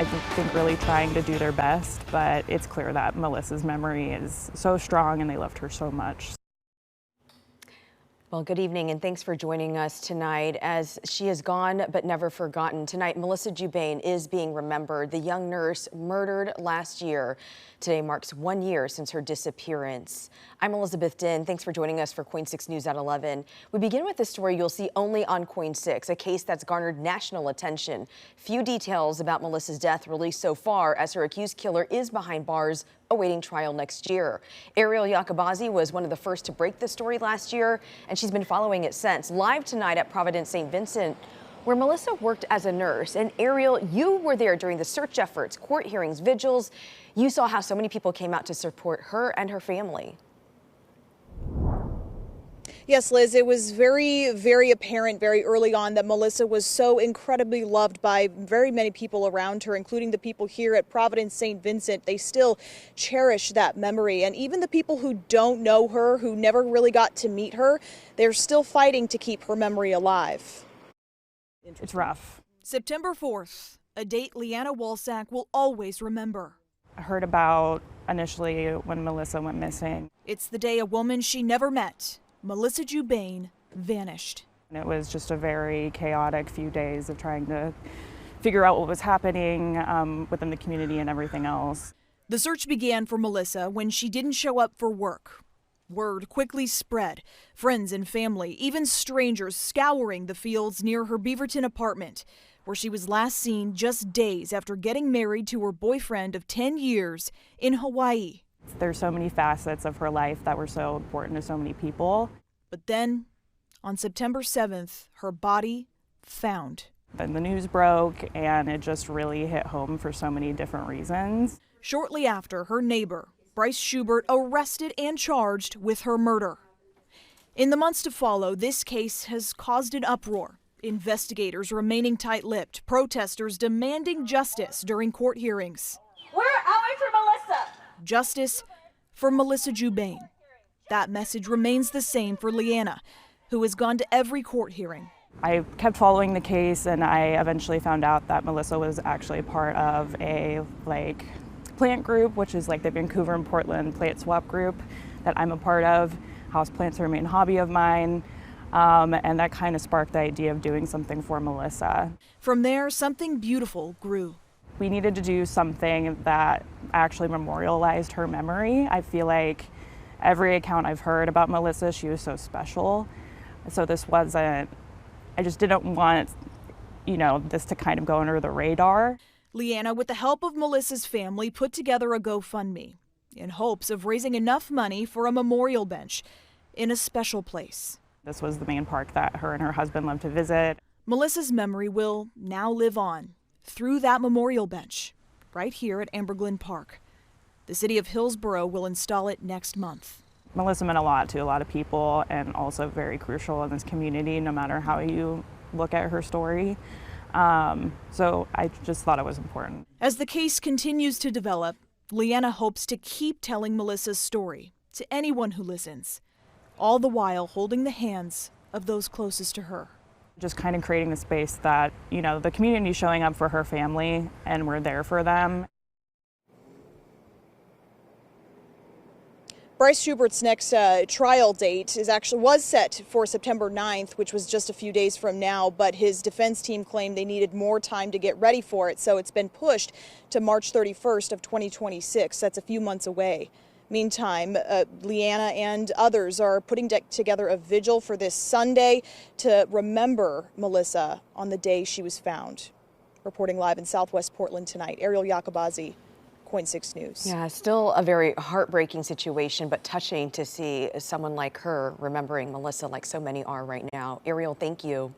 I think really trying to do their best, but it's clear that Melissa's memory is so strong and they loved her so much. Well, good evening and thanks for joining us tonight. As she is gone but never forgotten, tonight Melissa Jubane is being remembered, the young nurse murdered last year. Today marks 1 year since her disappearance. I'm Elizabeth Din. Thanks for joining us for KOIN 6 News at 11. We begin with a story you'll see only on KOIN 6, a case that's garnered national attention. Few details about Melissa's death released so far, as her accused killer is behind bars awaiting trial next year. Ariel Yakabazi was one of the first to break the story last year, and she's been following it since. Live tonight at Providence St. Vincent, where Melissa worked as a nurse. And Ariel, you were there during the search efforts, court hearings, vigils. You saw how so many people came out to support her and her family. Yes, Liz, it was very, very apparent very early on that Melissa was so incredibly loved by very many people around her, including the people here at Providence St. Vincent. They still cherish that memory. And even the people who don't know her, who never really got to meet her, they're still fighting to keep her memory alive. It's rough. September 4th, a date Leanna Walsack will always remember. I heard about initially when Melissa went missing. It's the day a woman she never met, Melissa Jubane, vanished. And it was just a very chaotic few days of trying to figure out what was happening within the community and everything else. The search began for Melissa when she didn't show up for work. Word quickly spread. Friends and family, even strangers, scouring the fields near her Beaverton apartment, where she was last seen just days after getting married to her boyfriend of 10 years in Hawaii. There's so many facets of her life that were so important to so many people. But then, on September 7th, her body found. Then the news broke, and it just really hit home for so many different reasons. Shortly after, her neighbor, Bryce Schubert, arrested and charged with her murder. In the months to follow, this case has caused an uproar. Investigators remaining tight-lipped, protesters demanding justice during court hearings. We're out for Melissa! Justice for Melissa Jubane. That message remains the same for Leanna, who has gone to every court hearing. I kept following the case, and I eventually found out that Melissa was actually part of a plant group, which is like the Vancouver and Portland plant swap group that I'm a part of. Houseplants are a main hobby of mine. And that kind of sparked the idea of doing something for Melissa. From there, something beautiful grew. We needed to do something that actually memorialized her memory. I feel like every account I've heard about Melissa, she was so special. So this wasn't, I just didn't want, this to kind of go under the radar. Leanna, with the help of Melissa's family, put together a GoFundMe in hopes of raising enough money for a memorial bench in a special place. This was the main park that her and her husband loved to visit. Melissa's memory will now live on through that memorial bench right here at Amberglen Park. The city of Hillsborough will install it next month. Melissa meant a lot to a lot of people, and also very crucial in this community, no matter how you look at her story. So I just thought it was important. As the case continues to develop, Leanna hopes to keep telling Melissa's story to anyone who listens, all the while holding the hands of those closest to her. Just kind of creating the space that, the community showing up for her family, and we're there for them. Bryce Schubert's next trial date was set for September 9th, which was just a few days from now, but his defense team claimed they needed more time to get ready for it, so it's been pushed to March 31st of 2026. That's a few months away. Meantime, Leanna and others are putting together a vigil for this Sunday to remember Melissa on the day she was found. Reporting live in Southwest Portland tonight, Ariel Yakabazi, KOIN 6 News. Yeah, still a very heartbreaking situation, but touching to see someone like her remembering Melissa like so many are right now. Ariel, thank you.